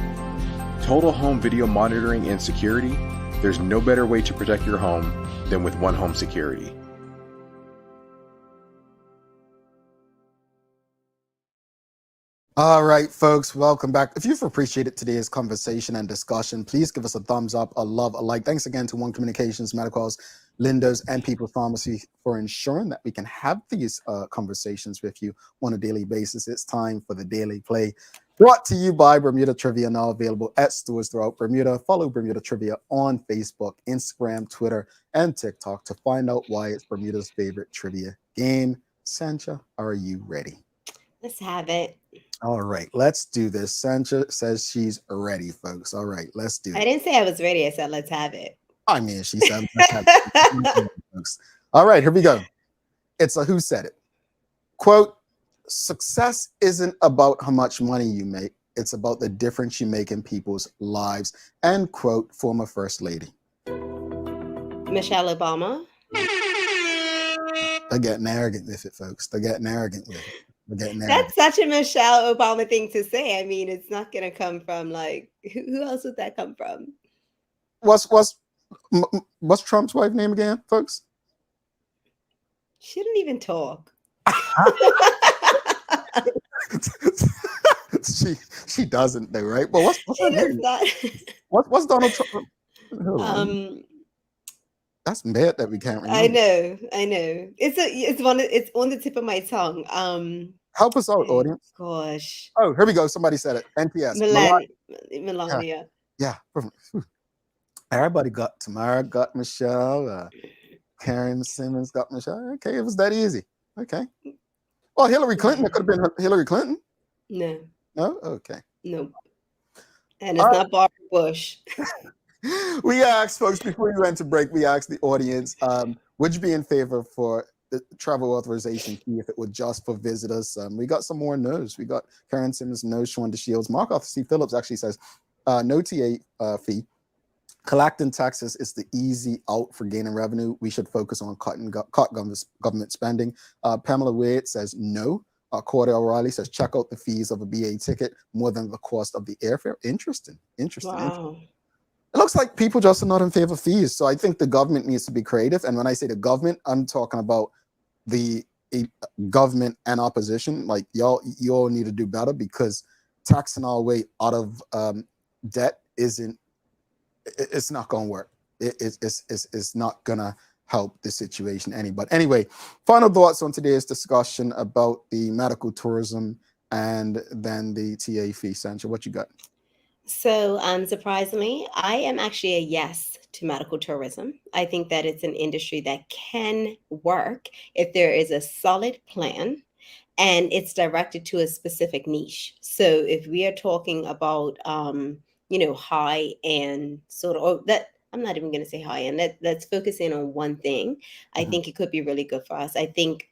Total home video monitoring and security, there's no better way to protect your home than with One Home Security. All right, folks, welcome back. If you've appreciated today's conversation and discussion, please give us a thumbs up, a love, a like. Thanks again to One Communications, Medicals, Lindos, and People's Pharmacy for ensuring that we can have these conversations with you on a daily basis. It's time for the Daily Play, brought to you by Bermuda Trivia, now available at stores throughout Bermuda. Follow Bermuda Trivia on Facebook, Instagram, Twitter, and TikTok to find out why it's Bermuda's favorite trivia game. Sancha, are you ready? Let's have it. All right, let's do this. Sancha says she's ready, folks. All right, let's do it. I didn't say I was ready. I said, let's have it. I mean, she said, let's have it. Folks. All right, here we go. It's a Who Said It. Quote, success isn't about how much money you make. It's about the difference you make in people's lives. End quote, former First Lady. Michelle Obama. They're getting arrogant with it, folks. They're getting arrogant with it. That's such a Michelle Obama thing to say. I mean, it's not going to come from like, who else would that come from? What's Trump's wife name again, folks? She didn't even talk. she doesn't though, right? But what's her name? What's Donald Trump? That's bad that we can't remember. I know. It's on the tip of my tongue. Help us out, audience. Gosh. Oh, here we go. Somebody said it. NPS. Melania. Yeah. Everybody got Tamara, got Michelle. Karen Simmons got Michelle. Okay, it was that easy. Okay. Well, Hillary Clinton. It could have been Hillary Clinton. No. No. Okay. No. And it's not Barbara Bush. We asked folks before we went to break. We asked the audience, would you be in favor for the travel authorization fee if it were just for visitors? We got some more no's. We got Karen Simmons, no. Shawnda Shields. Mark Arthur C. Phillips actually says no TA fee. Collecting taxes is the easy out for gaining revenue. We should focus on cut government spending. Pamela Wade says no. Cordy O'Reilly says check out the fees of a BA ticket more than the cost of the airfare. Interesting. Wow. It looks like people just are not in favor of fees. So I think the government needs to be creative. And when I say the government, I'm talking about the government and opposition. Like you all need to do better, because taxing our way out of debt it's not going to work. It's not going to help the situation any. But anyway, final thoughts on today's discussion about the medical tourism and then the TA fee. Sancha, what you got? So, surprisingly, I am actually a yes to medical tourism. I think that it's an industry that can work if there is a solid plan and it's directed to a specific niche. So, if we are talking about, high end sort of, or that I'm not even going to say high end. Let's focus in on one thing. I think it could be really good for us. I think,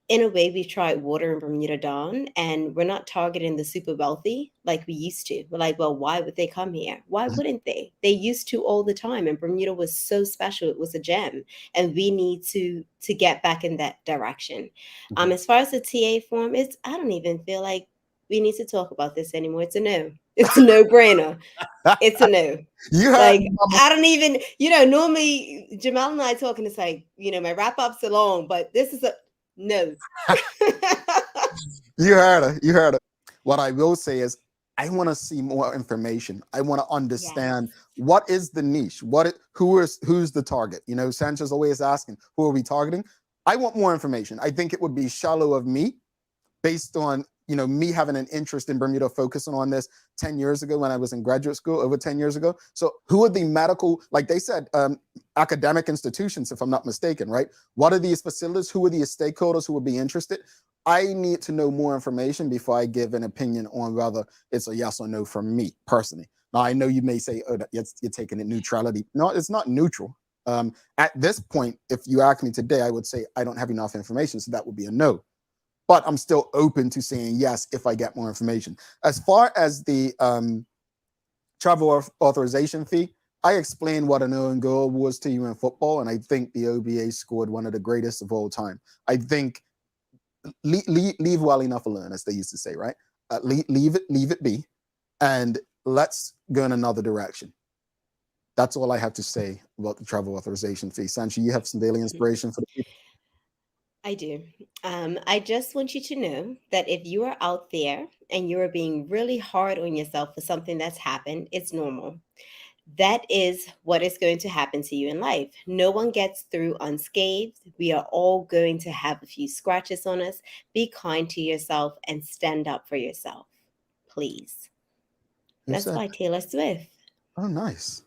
in a way, we've tried water in Bermuda down, and we're not targeting the super wealthy like we used to. We're like, well, why would they come here? Why wouldn't they? They used to all the time, and Bermuda was so special. It was a gem, and we need to get back in that direction. As far as the TA form, I don't even feel like we need to talk about this anymore. It's a no. It's a no-brainer. It's a no. I don't even, normally Jamal and I talking, it's like, my wrap-ups are long, but this is a no. You heard her. What I will say is I want to see more information. I want to understand what is the niche? Who's the target? Sancha's always asking, who are we targeting? I want more information. I think it would be shallow of me, based on me having an interest in Bermuda, focusing on this 10 years ago when I was in graduate school, over 10 years ago. So who are the medical, like they said, academic institutions, if I'm not mistaken, right? What are these facilities? Who are these stakeholders who would be interested? I need to know more information before I give an opinion on whether it's a yes or no from me personally. Now, I know you may say, oh, you're taking it neutrality. No, it's not neutral. At this point, if you ask me today, I would say I don't have enough information, so that would be a no. But I'm still open to saying yes if I get more information. As far as the travel authorization fee, I explained what an own goal was to you in football, and I think the OBA scored one of the greatest of all time. I think leave well enough alone, as they used to say, right? Leave it be, and let's go in another direction. That's all I have to say about the travel authorization fee. Sanchi, you have some daily inspiration for the people? I do. I just want you to know that if you are out there and you are being really hard on yourself for something that's happened, it's normal. That is what is going to happen to you in life. No one gets through unscathed. We are all going to have a few scratches on us. Be kind to yourself and stand up for yourself, please. That's by Taylor Swift. Oh, nice.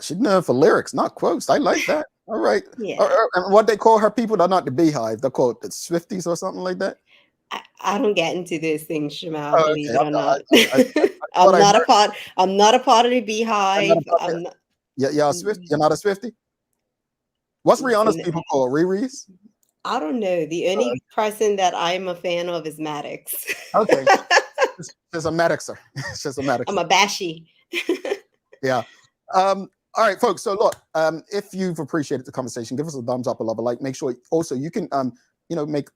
She's known for lyrics, not quotes. I like that. All right. Yeah. And what they call her people, they're not the Beehive. They're called the Swifties or something like that. I don't get into those things, Jamal, Oh, believe it or not. I'm I'm not a part of the Beehive. You're not a Swiftie? What's Rihanna's people called? Riri's? I don't know. The only person that I'm a fan of is Maddox. Okay. She's a Maddoxer. She's a Maddoxer. I'm a Bashy. Yeah. All right, folks. So look, if you've appreciated the conversation, give us a thumbs up, a love, a like. Make sure also you can make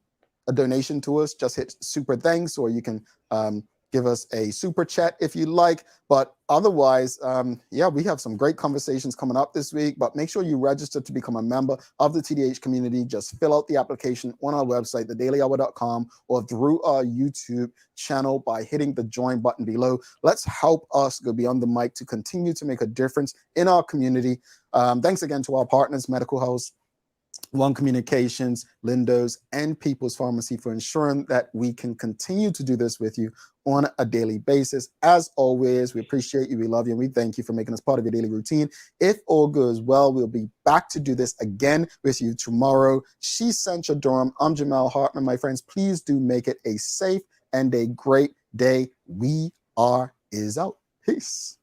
a donation to us. Just hit super thanks, or you can give us a super chat if you like. But otherwise, we have some great conversations coming up this week. But make sure you register to become a member of the TDH community. Just fill out the application on our website, thedailyhour.com, or through our YouTube channel by hitting the join button below. Let's help us go beyond the mic to continue to make a difference in our community. Thanks again to our partners, Medical House, One Communications, Lindo's, and People's Pharmacy for ensuring that we can continue to do this with you on a daily basis. As always, we appreciate you, we love you, and we thank you for making us part of your daily routine. If all goes well, we'll be back to do this again with you tomorrow. She's Sancha Durham. I'm Jamal Hartman. My friends, please do make it a safe and a great day. We are is out. Peace.